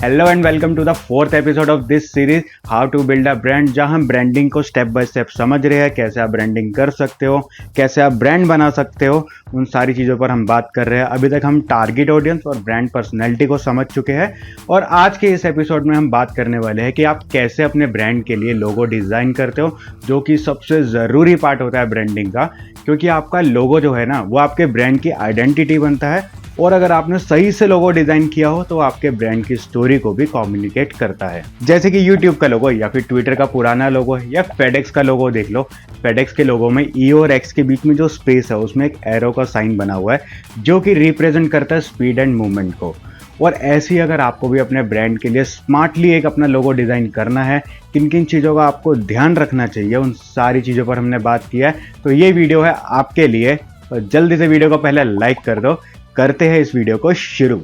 Hello and welcome to the fourth episode of this series how to build a brand, जहां हम branding को step by step समझ रहे हैं, कैसे आप ब्रांडिंग कर सकते हो, कैसे आप ब्रांड बना सकते हो, उन सारी चीज़ों पर हम बात कर रहे हैं। अभी तक हम टारगेट ऑडियंस और ब्रांड पर्सनैलिटी को समझ चुके हैं और आज के इस एपिसोड में हम बात करने वाले हैं कि आप कैसे अपने ब्रांड के लिए लोगो डिज़ाइन करते हो, जो कि सबसे ज़रूरी पार्ट होता है ब्रांडिंग का, क्योंकि आपका लोगो जो है ना वो आपके ब्रांड की आइडेंटिटी बनता है और अगर आपने सही से लोगो डिजाइन किया हो तो आपके ब्रांड की स्टोरी को भी कम्युनिकेट करता है। जैसे कि YouTube का लोगो या फिर ट्विटर का पुराना लोगो या फेडेक्स का लोगो देख लो। फेडेक्स के लोगो में ई और एक्स के बीच में जो स्पेस है उसमें एक एरो का साइन बना हुआ है जो कि रिप्रेजेंट करता है स्पीड एंड मूवमेंट को। और ऐसे ही अगर आपको भी अपने ब्रांड के लिए स्मार्टली एक अपना लोगो डिज़ाइन करना है, किन किन चीज़ों का आपको ध्यान रखना चाहिए, उन सारी चीज़ों पर हमने बात किया है। तो ये वीडियो है आपके लिए, तो जल्दी से वीडियो को पहले लाइक कर दो। करते हैं इस वीडियो को शुरू।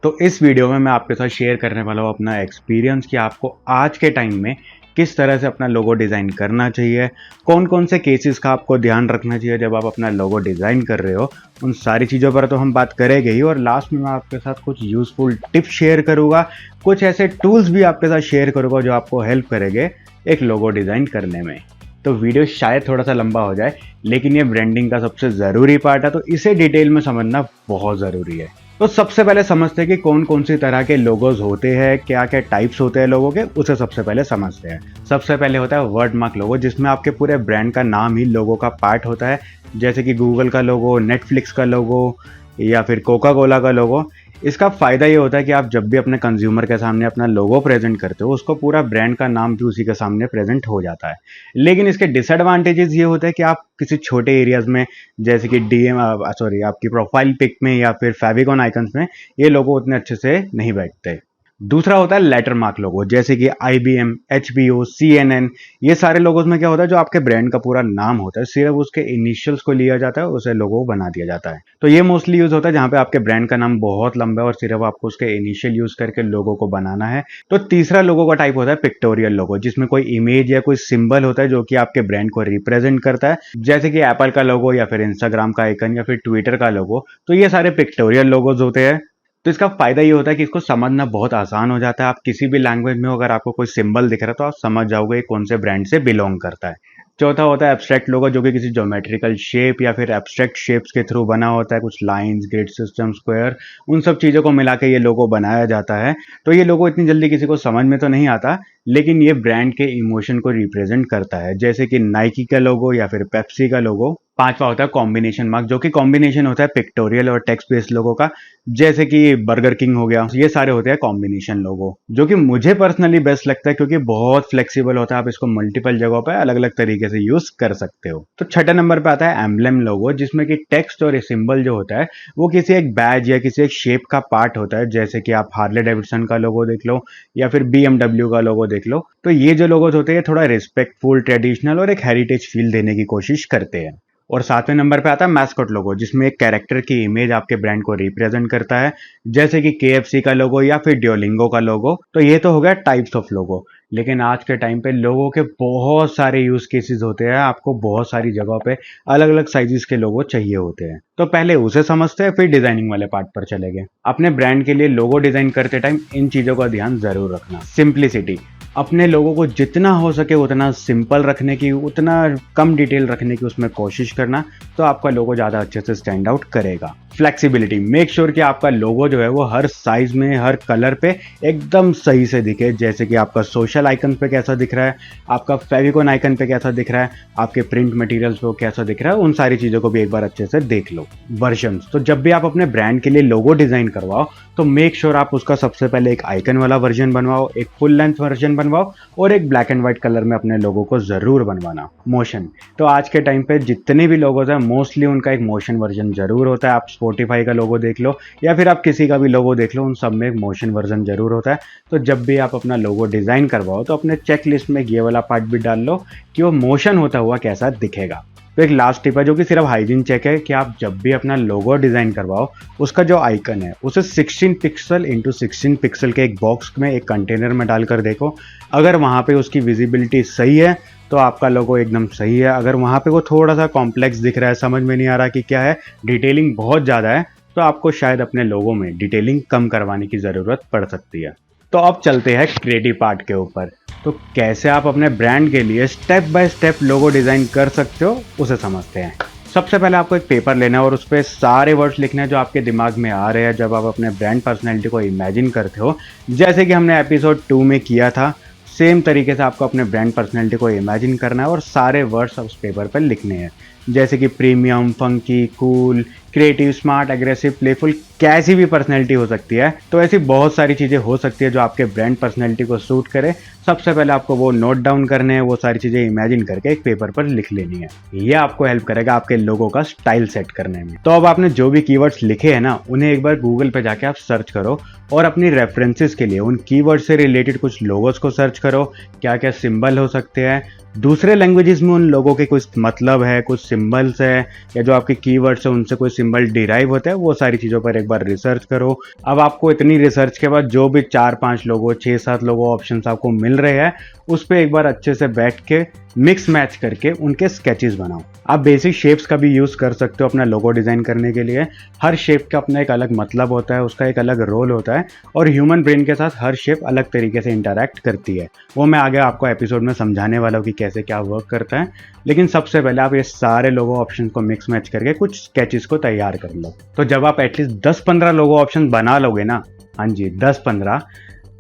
तो इस वीडियो में मैं आपके साथ शेयर करने वाला हूँ अपना एक्सपीरियंस कि आपको आज के टाइम में किस तरह से अपना लोगो डिज़ाइन करना चाहिए, कौन कौन से केसेस का आपको ध्यान रखना चाहिए जब आप अपना लोगो डिज़ाइन कर रहे हो। उन सारी चीज़ों पर तो हम बात करेंगे ही और लास्ट में मैं आपके साथ कुछ यूज़फुल टिप्स शेयर करूँगा, कुछ ऐसे टूल्स भी आपके साथ शेयर करूँगा जो आपको हेल्प करेंगे एक लोगो डिज़ाइन करने में। तो वीडियो शायद थोड़ा सा लंबा हो जाए, लेकिन ये ब्रांडिंग का सबसे ज़रूरी पार्ट है, तो इसे डिटेल में समझना बहुत ज़रूरी है। तो सबसे पहले समझते हैं कि कौन कौन सी तरह के लोगोज होते हैं, क्या क्या टाइप्स होते हैं लोगों के, उसे सबसे पहले समझते हैं। सबसे पहले होता है वर्ड मार्क लोगो, जिसमें आपके पूरे ब्रांड का नाम ही लोगो का पार्ट होता है, जैसे कि गूगल का लोगो, नेटफ्लिक्स का लोगो या फिर कोका कोला का लोगो। इसका फ़ायदा ये होता है कि आप जब भी अपने कंज्यूमर के सामने अपना लोगो प्रेजेंट करते हो, उसको पूरा ब्रांड का नाम भी उसी के सामने प्रेजेंट हो जाता है। लेकिन इसके डिसएडवांटेजेस ये होते हैं कि आप किसी छोटे एरियाज में, जैसे कि आपकी प्रोफाइल पिक में या फिर फेविकॉन आइकन्स में, ये लोगो उतने अच्छे से नहीं बैठते। दूसरा होता है लेटर मार्क लोगो, जैसे कि IBM, HBO, CNN। ये सारे लोगों में क्या होता है, जो आपके ब्रांड का पूरा नाम होता है, सिर्फ उसके इनिशियल्स को लिया जाता है, उसे लोगो बना दिया जाता है। तो ये मोस्टली यूज होता है जहाँ पे आपके ब्रांड का नाम बहुत लंबा है और सिर्फ आपको उसके इनिशियल यूज करके लोगो को बनाना है। तो तीसरा लोगो का टाइप होता है पिक्टोरियल लोगो, जिसमें कोई इमेज या कोई सिंबल होता है जो कि आपके ब्रांड को रिप्रेजेंट करता है, जैसे कि एप्पल का लोगो या फिर इंस्टाग्राम का आइकन या फिर ट्विटर का लोगो। तो ये सारे पिक्टोरियल लोगोज होते हैं। तो इसका फायदा ये होता है कि इसको समझना बहुत आसान हो जाता है। आप किसी भी लैंग्वेज में अगर आपको कोई सिंबल दिख रहा है तो आप समझ जाओगे कौन से ब्रांड से बिलोंग करता है। चौथा होता है एब्स्ट्रैक्ट लोगो, जो कि किसी ज्योमेट्रिकल शेप या फिर एब्स्ट्रैक्ट शेप्स के थ्रू बना होता है, कुछ लाइंस, ग्रिड सिस्टम, स्क्वायर, उन सब चीज़ों को मिला के ये लोगो बनाया जाता है। तो ये लोगो इतनी जल्दी किसी को समझ में तो नहीं आता, लेकिन ये ब्रांड के इमोशन को रिप्रेजेंट करता है, जैसे कि नाइकी का लोगो या फिर पेप्सी का लोगो। पांचवा होता है कॉम्बिनेशन मार्क, जो कि कॉम्बिनेशन होता है पिक्टोरियल और टेक्स्ट बेस्ड लोगो का, जैसे कि बर्गर किंग हो गया। ये सारे होते हैं कॉम्बिनेशन लोगो, जो कि मुझे पर्सनली बेस्ट लगता है क्योंकि बहुत फ्लेक्सिबल होता है। आप इसको मल्टीपल जगहों पर अलग अलग तरीके से यूज कर सकते हो। तो छठे नंबर पे आता है एम्ब्लेम लोगो, जिसमें कि टेक्स्ट और सिंबल जो होता है वो किसी एक बैज या किसी एक शेप का पार्ट होता है, जैसे कि आप हार्ले डेविडसन का लोगो देख लो या फिर BMW का लोगो देख लो। तो ये जो लोगोज होते हैं थोड़ा रिस्पेक्टफुल, ट्रेडिशनल और एक हेरिटेज फील देने की कोशिश करते हैं। और सातवें नंबर पे आता है मैस्कॉट लोगो, जिसमें एक कैरेक्टर की इमेज आपके ब्रांड को रिप्रेजेंट करता है, जैसे कि KFC का लोगो या फिर ड्यूलिंगो का लोगो। तो ये तो हो गया टाइप्स ऑफ लोगो, लेकिन आज के टाइम पे लोगों के बहुत सारे यूज केसेस होते हैं। आपको बहुत सारी जगहों पे अलग अलग साइजेस के लोगो चाहिए होते हैं। तो पहले उसे समझते हैं, फिर डिजाइनिंग वाले पार्ट पर चलेंगे। अपने ब्रांड के लिए लोगो डिजाइन करते टाइम इन चीजों का ध्यान जरूर रखना। सिंप्लिसिटी, अपने लोगों को जितना हो सके उतना सिंपल रखने की, उतना कम डिटेल रखने की उसमें कोशिश करना, तो आपका लोगो ज़्यादा अच्छे से स्टैंड आउट करेगा। फ्लेक्सिबिलिटी, मेक श्योर कि आपका लोगो जो है वो हर साइज में, हर कलर पे एकदम सही से दिखे, जैसे कि आपका सोशल आइकन पे कैसा दिख रहा है, आपका फेविकॉन आइकन पे कैसा दिख रहा है, आपके प्रिंट मटेरियल्स पे कैसा दिख रहा है, उन सारी चीज़ों को भी एक बार अच्छे से देख लो। वर्जन्स, तो जब भी आप अपने ब्रांड के लिए लोगो डिज़ाइन करवाओ तो मेक श्योर आप उसका सबसे पहले एक आइकन वाला वर्जन बनवाओ, एक फुल लेंथ वर्जन बनवाओ और एक ब्लैक एंड व्हाइट कलर में अपने लोगो को जरूर बनवाना। मोशन, तो आज के टाइम पे जितने भी लोगोज हैं मोस्टली उनका एक मोशन वर्जन जरूर होता है। आप स्पॉटिफाई का लोगो देख लो या फिर आप किसी का भी लोगो देख लो, उन सब में एक मोशन वर्जन जरूर होता है। तो जब भी आप अपना लोगो डिजाइन करवाओ तो अपने चेक लिस्ट में ये वाला पार्ट भी डाल लो कि वो मोशन होता हुआ कैसा दिखेगा। तो एक लास्ट टिप है जो कि सिर्फ हाइजीन चेक है कि आप जब भी अपना लोगो डिजाइन करवाओ, उसका जो आइकन है उसे 16 पिक्सल इंटू 16 पिक्सल के एक बॉक्स में, एक कंटेनर में डालकर देखो। अगर वहाँ पे उसकी विजिबिलिटी सही है तो आपका लोगो एकदम सही है। अगर वहाँ पे वो थोड़ा सा कॉम्प्लेक्स दिख रहा है, समझ में नहीं आ रहा कि क्या है, डिटेलिंग बहुत ज़्यादा है, तो आपको शायद अपने लोगों में डिटेलिंग कम करवाने की ज़रूरत पड़ सकती है। तो अब चलते हैं क्रिएटिव पार्ट के ऊपर। तो कैसे आप अपने ब्रांड के लिए step by step logo design कर सकते हो, उसे समझते हैं। सबसे पहले आपको एक पेपर लेना है और उस पर सारे वर्ड्स लिखने हैं जो आपके दिमाग में आ रहे हैं जब आप अपने ब्रांड पर्सनैलिटी को इमेजिन करते हो। जैसे कि हमने एपिसोड 2 में किया था, सेम तरीके से आपको अपने ब्रांड पर्सनैलिटी को इमेजिन करना है और सारे वर्ड्स उस पेपर पर लिखने हैं। जैसे कि premium, funky, cool, creative, smart, aggressive, playful, कैसी भी पर्सनैलिटी हो सकती है। तो ऐसी बहुत सारी चीज़ें हो सकती है जो आपके ब्रांड पर्सनैलिटी को सूट करे। सबसे पहले आपको वो नोट डाउन करने हैं, वो सारी चीज़ें इमेजिन करके एक पेपर पर लिख लेनी है। ये आपको हेल्प करेगा आपके लोगों का स्टाइल सेट करने में। तो अब आपने जो भी कीवर्ड्स लिखे हैं ना, उन्हें एक बार गूगल पे जाके आप सर्च करो और अपनी रेफरेंसेस के लिए उन कीवर्ड से रिलेटेड कुछ लोगोस को सर्च करो। क्या क्या सिंबल हो सकते हैं, दूसरे लैंग्वेजेस में उन लोगों के कुछ मतलब है, कुछ सिंबल्स है, या जो आपके कीवर्ड्स है उनसे कोई सिंबल डिराइव होता है, वो सारी चीज़ों पर एक बार रिसर्च करो। अब आपको इतनी रिसर्च के बाद जो भी 4-5 लोगों, 6-7 लोगों ऑप्शंस आपको मिल रहे हैं, उस पर एक बार अच्छे से बैठ के मिक्स मैच करके उनके स्केचेस बनाओ। आप बेसिक शेप्स का भी यूज़ कर सकते हो अपना लोगो डिज़ाइन करने के लिए। हर शेप का अपना एक अलग मतलब होता है, उसका एक अलग रोल होता है और ह्यूमन ब्रेन के साथ हर शेप अलग तरीके से इंटरैक्ट करती है। वो मैं आगे आपको एपिसोड में समझाने वाला हूँ कि कैसे क्या वर्क करता है। लेकिन सबसे पहले आप ये सारे लोगो ऑप्शन को मिक्स मैच करके कुछ स्केचेस को तैयार कर लो। तो जब आप एटलीस्ट 10-15 लोगो ऑप्शन बना लोगे ना, हाँ जी 10-15,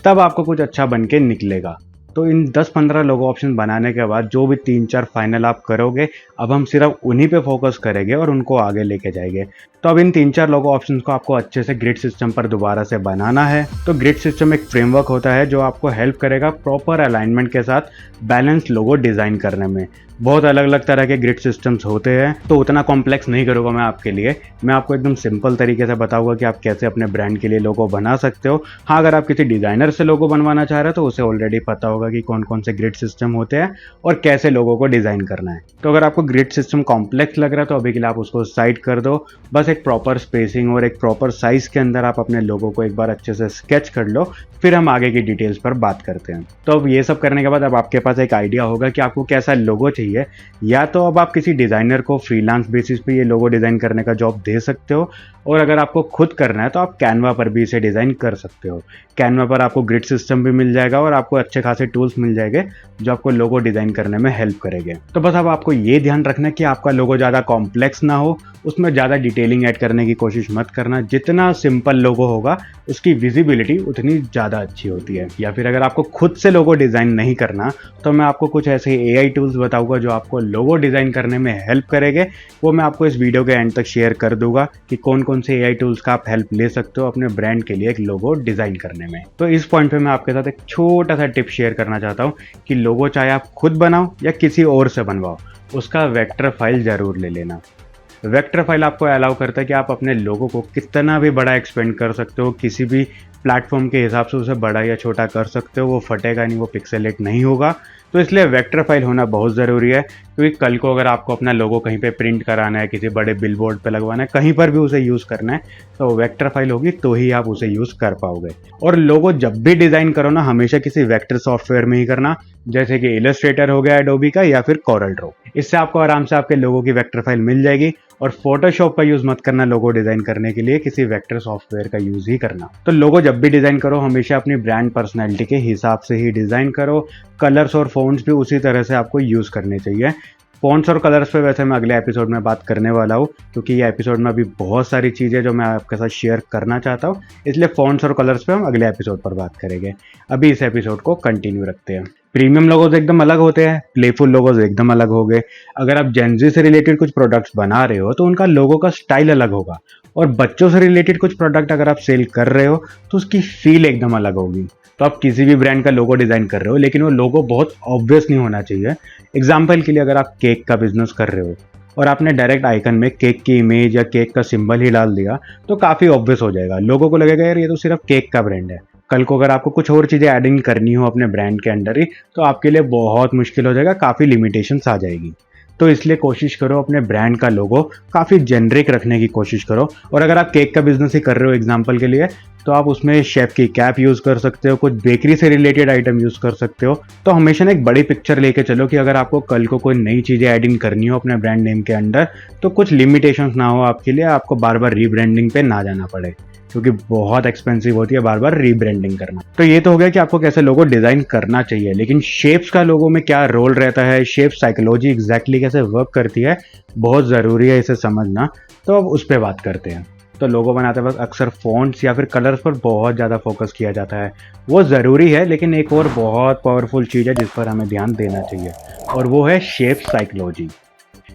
तब आपको कुछ अच्छा बन के निकलेगा। तो इन 10-15 लोगो ऑप्शन बनाने के बाद जो भी 3-4 फाइनल आप करोगे, अब हम सिर्फ उन्हीं पे फोकस करेंगे और उनको आगे लेके जाएंगे। तो अब इन 3-4 लोगो ऑप्शन को आपको अच्छे से ग्रिड सिस्टम पर दोबारा से बनाना है। तो ग्रिड सिस्टम एक फ्रेमवर्क होता है जो आपको हेल्प करेगा प्रॉपर अलाइनमेंट के साथ बैलेंस लोगो डिज़ाइन करने में। बहुत अलग अलग तरह के ग्रिड सिस्टम्स होते हैं, तो उतना कॉम्प्लेक्स नहीं करूँगा मैं आपके लिए। मैं आपको एकदम सिंपल तरीके से बताऊंगा कि आप कैसे अपने ब्रांड के लिए लोगो बना सकते हो। हाँ, अगर आप किसी डिज़ाइनर से लोगो बनवाना चाह रहे हो तो उसे ऑलरेडी पता होगा कि कौन कौन से ग्रिड सिस्टम होते हैं और कैसे लोगों को डिज़ाइन करना है। तो अगर आपको ग्रिड सिस्टम कॉम्प्लेक्स लग रहा है तो अभी के लिए आप उसको साइड कर दो। बस एक प्रॉपर स्पेसिंग और एक प्रॉपर साइज के अंदर आप अपने लोगो को एक बार अच्छे से स्केच कर लो, फिर हम आगे की डिटेल्स पर बात करते हैं। तो अब ये सब करने के बाद अब आपके पास एक आइडिया होगा कि आपको कैसा लोगो चाहिए। या तो अब आप किसी डिज़ाइनर को फ्रीलांस बेसिस पे ये लोगो डिज़ाइन करने का जॉब दे सकते हो, और अगर आपको खुद करना है तो आप कैनवा पर भी इसे डिज़ाइन कर सकते हो। कैनवा पर आपको ग्रिड सिस्टम भी मिल जाएगा और आपको अच्छे खासे टूल्स मिल जाएंगे जो आपको लोगो डिज़ाइन करने में हेल्प करेंगे। तो बस अब आपको ये ध्यान रखना है कि आपका लोगो ज़्यादा कॉम्प्लेक्स ना हो, उसमें ज़्यादा डिटेलिंग ऐड करने की कोशिश मत करना। जितना सिंपल लोगो होगा उसकी विजिबिलिटी उतनी ज़्यादा अच्छी होती है। या फिर अगर आपको खुद से लोगो डिज़ाइन नहीं करना तो मैं आपको कुछ ऐसे AI टूल्स बताऊंगा जो आपको लोगो डिज़ाइन करने में हेल्प करेंगे। वो मैं आपको इस वीडियो के एंड तक शेयर कर दूंगा कि कौन कौन से AI टूल्स का आप हेल्प ले सकते हो अपने ब्रांड के लिए एक लोगो डिज़ाइन करने में। तो इस पॉइंट पे मैं आपके साथ एक छोटा सा टिप शेयर करना चाहता हूँ कि लोगो चाहे आप खुद बनाओ या किसी और से बनवाओ, उसका वेक्टर फाइल ज़रूर ले लेना। वेक्टर फाइल आपको अलाउ करता है कि आप अपने लोगो को कितना भी बड़ा एक्सपेंड कर सकते हो, किसी भी प्लेटफॉर्म के हिसाब से उसे बड़ा या छोटा कर सकते हो। वो फटेगा नहीं, वो पिक्सेलेट नहीं होगा। तो इसलिए वेक्टर फाइल होना बहुत ज़रूरी है, क्योंकि कल को अगर आपको अपना लोगो कहीं पे प्रिंट कराना है, किसी बड़े बिलबोर्ड पे लगवाना है, कहीं पर भी उसे यूज़ करना है, तो वेक्टर फाइल होगी तो ही आप उसे यूज़ कर पाओगे। और लोगो जब भी डिज़ाइन करो ना, हमेशा किसी वेक्टर सॉफ्टवेयर में ही करना, जैसे कि इलस्ट्रेटर हो गया एडोबी का, या फिर कोरल ड्रॉ। इससे आपको आराम से आपके लोगो की वेक्टर फाइल मिल जाएगी। और फोटोशॉप का यूज़ मत करना लोगो डिज़ाइन करने के लिए, किसी वेक्टर सॉफ्टवेयर का यूज़ ही करना। तो लोगो जब भी डिज़ाइन करो हमेशा अपनी ब्रांड पर्सनैलिटी के हिसाब से ही डिज़ाइन करो। कलर्स और फ़ॉन्ट्स भी उसी तरह से आपको यूज़ करने चाहिए। फ़ॉन्ट्स और कलर्स पे वैसे मैं अगले एपिसोड में बात करने वाला हूँ, क्योंकि ये एपिसोड में अभी बहुत सारी चीज़ें जो मैं आपके साथ शेयर करना चाहता हूँ, इसलिए फ़ॉन्ट्स और कलर्स पे हम अगले एपिसोड पर बात करेंगे। अभी इस एपिसोड को कंटिन्यू रखते हैं। प्रीमियम लोगोज एकदम अलग होते हैं, प्लेफुल लोगोज एकदम अलग हो गए। अगर आप जेनजी से रिलेटेड कुछ प्रोडक्ट्स बना रहे हो तो उनका लोगो का स्टाइल अलग होगा, और बच्चों से रिलेटेड कुछ प्रोडक्ट अगर आप सेल कर रहे हो तो उसकी फील एकदम अलग होगी। तो आप किसी भी ब्रांड का लोगो डिज़ाइन कर रहे हो, लेकिन वो लोगो बहुत ऑब्वियस नहीं होना चाहिए। एग्जाम्पल के लिए अगर आप केक का बिजनेस कर रहे हो और आपने डायरेक्ट आइकन में केक की इमेज या केक का सिंबल ही डाल दिया तो काफ़ी ऑब्वियस हो जाएगा। लोगों को लगेगा यार ये तो सिर्फ केक का ब्रांड है। कल को अगर आपको कुछ और चीज़ें एडिंग करनी हो अपने ब्रांड के अंडर ही, तो आपके लिए बहुत मुश्किल हो जाएगा, काफ़ी लिमिटेशंस आ जाएगी। तो इसलिए कोशिश करो अपने ब्रांड का लोगो काफ़ी जेनरिक रखने की कोशिश करो। और अगर आप केक का बिजनेस ही कर रहे हो एग्जाम्पल के लिए, तो आप उसमें शेफ की कैप यूज़ कर सकते हो, कुछ बेकरी से रिलेटेड आइटम यूज़ कर सकते हो। तो हमेशा एक बड़ी पिक्चर लेके चलो कि अगर आपको कल को कोई नई चीज़ें ऐड इन करनी हो अपने ब्रांड नेम के अंदर, तो कुछ लिमिटेशंस ना हो आपके लिए, आपको बार बार रीब्रांडिंग पे ना जाना पड़े, क्योंकि बहुत एक्सपेंसिव होती है बार बार रीब्रांडिंग करना। तो ये तो हो गया कि आपको कैसे लोगो डिजाइन करना चाहिए, लेकिन शेप्स का लोगो में क्या रोल रहता है, शेप साइकोलॉजी एग्जैक्टली कैसे वर्क करती है, बहुत ज़रूरी है इसे समझना। तो अब उस पर बात करते हैं। तो लोगो बनाते वक्त अक्सर फॉन्ट्स या फिर कलर्स पर बहुत ज़्यादा फोकस किया जाता है। वो ज़रूरी है, लेकिन एक और बहुत पावरफुल चीज़ है जिस पर हमें ध्यान देना चाहिए, और वो है शेप साइकोलॉजी।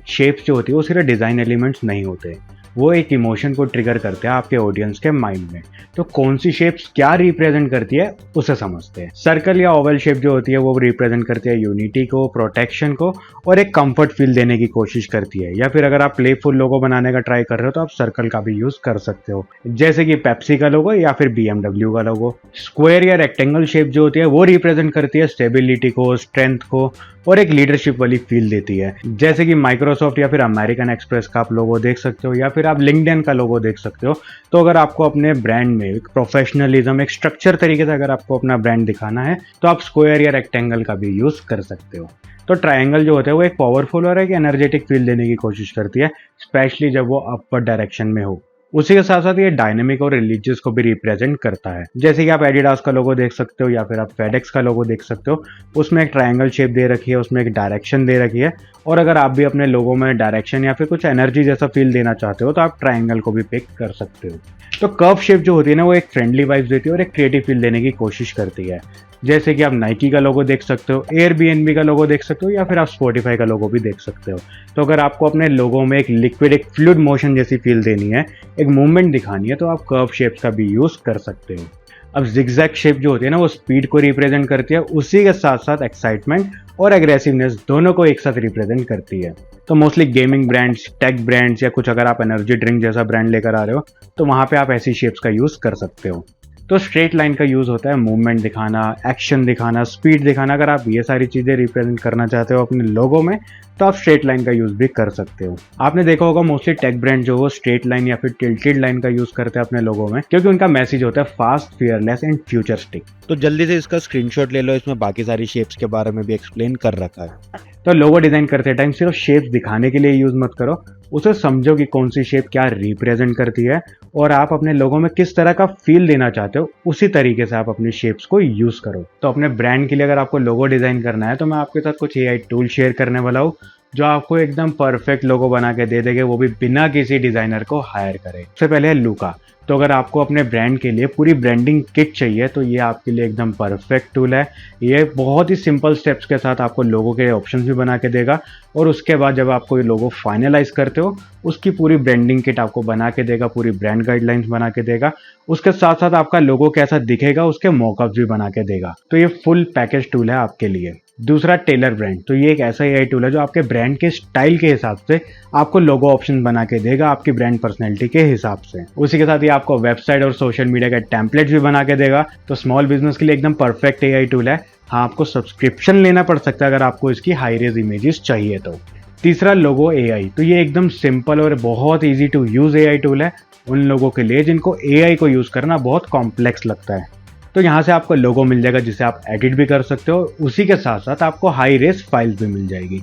शेप्स जो होती है वो सिर्फ डिज़ाइन एलिमेंट्स नहीं होते, वो एक इमोशन को ट्रिगर करते हैं आपके ऑडियंस के माइंड में। तो कौन सी शेप्स क्या रिप्रेजेंट करती है उसे समझते हैं। सर्कल या ओवल शेप जो होती है वो रिप्रेजेंट करती है यूनिटी को, प्रोटेक्शन को, और एक कंफर्ट फील देने की कोशिश करती है। या फिर अगर आप प्लेफुल लोगो बनाने का ट्राई कर रहे हो तो आप सर्कल का भी यूज कर सकते हो, जैसे कि पेप्सी का लोगो या फिर BMW का लोगो। स्क्वायर या रेक्टेंगल शेप जो होती है वो रिप्रेजेंट करती है स्टेबिलिटी को, स्ट्रेंथ को, और एक लीडरशिप वाली फील देती है, जैसे कि माइक्रोसॉफ्ट या फिर अमेरिकन एक्सप्रेस का आप लोगो देख सकते हो, या फिर आप लिंक्डइन का लोगो देख सकते हो। तो अगर आपको अपने ब्रांड में एक प्रोफेशनलिज्म, एक स्ट्रक्चर तरीके से अगर आपको अपना ब्रांड दिखाना है, तो आप स्क्वायर या रेक्टेंगल का भी यूज कर सकते हो। तो ट्रायंगल जो होता है वो एक पावरफुल और एक एनर्जेटिक फील देने की कोशिश करती है, स्पेशली जब वो अपवर्ड डायरेक्शन में हो। उसी के साथ साथ ये डायनेमिक और रिलीजियस को भी रिप्रेजेंट करता है, जैसे कि आप एडिडास का लोगो देख सकते हो या फिर आप फेडेक्स का लोगो देख सकते हो। उसमें एक ट्रायंगल शेप दे रखी है, उसमें एक डायरेक्शन दे रखी है, और अगर आप भी अपने लोगो में डायरेक्शन या फिर कुछ एनर्जी जैसा फील देना चाहते हो तो आप ट्रायंगल को भी पिक कर सकते हो। तो कर्व शेप जो होती है ना वो एक फ्रेंडली वाइब्स देती है और एक क्रिएटिव फील देने की कोशिश करती है, जैसे कि आप नाइकी का लोगो देख सकते हो, एयरबीएनबी का लोगो देख सकते हो, या फिर आप स्पॉटिफाई का लोगो भी देख सकते हो। तो अगर आपको अपने लोगो में एक लिक्विड, एक फ्लूइड मोशन जैसी फील देनी है, एक मूवमेंट दिखानी है, तो आप कर्व शेप्स का भी यूज कर सकते हो। अब जिगजैग शेप जो होती है ना वो स्पीड को रिप्रेजेंट करती है, उसी के साथ साथ एक्साइटमेंट और एग्रेसिवनेस दोनों को एक साथ रिप्रेजेंट करती है। तो mostly gaming brands, tech brands, या कुछ अगर आप एनर्जी ड्रिंक जैसा ब्रांड लेकर आ रहे हो तो वहाँ पे आप ऐसी शेप्स का यूज कर सकते हो। तो स्ट्रेट लाइन का यूज होता है मूवमेंट दिखाना, एक्शन दिखाना, स्पीड दिखाना। अगर आप ये सारी चीजें रिप्रेजेंट करना चाहते हो अपने लोगो में तो आप स्ट्रेट लाइन का यूज भी कर सकते हो। आपने देखा होगा मोस्टली टेक ब्रांड जो वो स्ट्रेट लाइन या फिर टिल्टेड लाइन का यूज करते हैं अपने लोगो में, क्योंकि उनका मैसेज होता है फास्ट, फियरलेस एंड फ्यूचरिस्टिक। तो जल्दी से इसका स्क्रीनशॉट ले लो, इसमें बाकी सारी शेप्स के बारे में भी एक्सप्लेन कर रखा है। तो लोगो डिजाइन करते टाइम सिर्फ शेप्स दिखाने के लिए यूज मत करो, उसे समझो कि कौन सी शेप क्या रिप्रेजेंट करती है और आप अपने लोगों में किस तरह का फील देना चाहते हो, उसी तरीके से आप अपनी शेप्स को यूज करो। तो अपने ब्रांड के लिए अगर आपको लोगो डिजाइन करना है तो मैं आपके साथ कुछ AI टूल शेयर करने वाला हूँ जो आपको एकदम परफेक्ट लोगो बना के दे देंगे, वो भी बिना किसी डिजाइनर को हायर करे। सबसे पहले है लूका। तो अगर आपको अपने ब्रांड के लिए पूरी ब्रांडिंग किट चाहिए तो ये आपके लिए एकदम परफेक्ट टूल है। ये बहुत ही सिंपल स्टेप्स के साथ आपको लोगो के ऑप्शंस भी बना के देगा, और उसके बाद जब आपको ये लोगो फाइनलाइज करते हो उसकी पूरी ब्रांडिंग किट आपको बना के देगा, पूरी ब्रांड गाइडलाइंस बना के देगा। उसके साथ साथ आपका लोगो कैसा दिखेगा उसके मॉकअप्स भी बना के देगा। तो ये फुल पैकेज टूल है आपके लिए। दूसरा टेलर ब्रांड। तो ये एक ऐसा AI टूल है जो आपके ब्रांड के स्टाइल के हिसाब से आपको लोगो ऑप्शन बना के देगा, आपकी ब्रांड पर्सनैलिटी के हिसाब से। उसी के साथ ये आपको वेबसाइट और सोशल मीडिया के टेम्पलेट्स भी बना के देगा। तो स्मॉल बिजनेस के लिए एकदम परफेक्ट AI टूल है। हाँ, आपको सब्सक्रिप्शन लेना पड़ सकता है अगर आपको इसकी हाई रेज इमेजेस चाहिए तो। तीसरा लोगो AI। तो ये एकदम सिंपल और बहुत easy to use AI tool है उन लोगों के लिए जिनको AI को यूज करना बहुत कॉम्प्लेक्स लगता है। तो यहाँ से आपको लोगो मिल जाएगा जिसे आप एडिट भी कर सकते हो, उसी के साथ साथ आपको हाई रेस फाइल्स भी मिल जाएगी।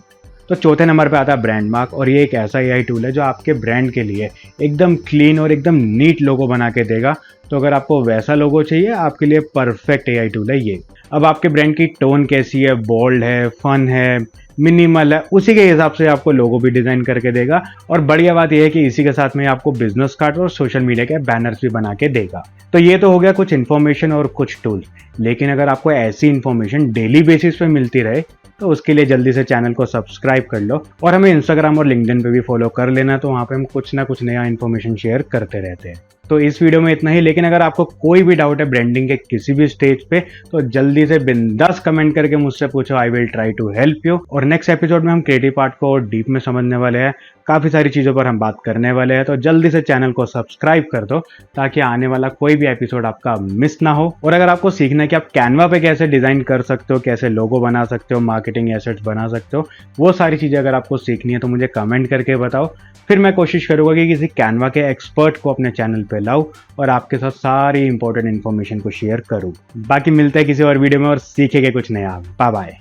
तो चौथे नंबर पे आता है ब्रांड मार्क, और ये एक ऐसा AI टूल है जो आपके ब्रांड के लिए एकदम क्लीन और एकदम नीट लोगो बना के देगा। तो अगर आपको वैसा लोगो चाहिए, आपके लिए परफेक्ट AI टूल है ये। अब आपके ब्रांड की टोन कैसी है, बोल्ड है, फन है, मिनिमल है, उसी के हिसाब से आपको लोगो भी डिजाइन करके देगा। और बढ़िया बात यह है कि इसी के साथ में आपको बिजनेस कार्ड और सोशल मीडिया के बैनर्स भी बना के देगा। तो ये तो हो गया कुछ इन्फॉर्मेशन और कुछ टूल्स, लेकिन अगर आपको ऐसी इन्फॉर्मेशन डेली बेसिस पे मिलती रहे तो उसके लिए जल्दी से चैनल को सब्सक्राइब कर लो, और हमें इंस्टाग्राम और लिंक्डइन पे भी फॉलो कर लेना। तो वहाँ पे हम कुछ ना कुछ नया इन्फॉर्मेशन शेयर करते रहते हैं। तो इस वीडियो में इतना ही, लेकिन अगर आपको कोई भी डाउट है ब्रांडिंग के किसी भी स्टेज पे तो जल्दी से बिंदास कमेंट करके मुझसे पूछो, I will try to help you. और और नेक्स्ट एपिसोड में हम क्रिएटिव पार्ट को डीप में समझने वाले हैं, काफ़ी सारी चीज़ों पर हम बात करने वाले हैं। तो जल्दी से चैनल को सब्सक्राइब कर दो ताकि आने वाला कोई भी एपिसोड आपका मिस ना हो। और अगर आपको सीखना है कि आप कैनवा पे कैसे डिज़ाइन कर सकते हो, कैसे लोगो बना सकते हो, मार्केटिंग एसेट्स बना सकते हो, वो सारी चीज़ें अगर आपको सीखनी है तो मुझे कमेंट करके बताओ। फिर मैं कोशिश करूँगा कि किसी कैनवा के एक्सपर्ट को अपने चैनल पे लाऊं और आपके साथ सारी इंपॉर्टेंट इन्फॉर्मेशन को शेयर करूँ। बाकी मिलते हैं किसी और वीडियो में और सीखेंगे कुछ नया। Bye bye.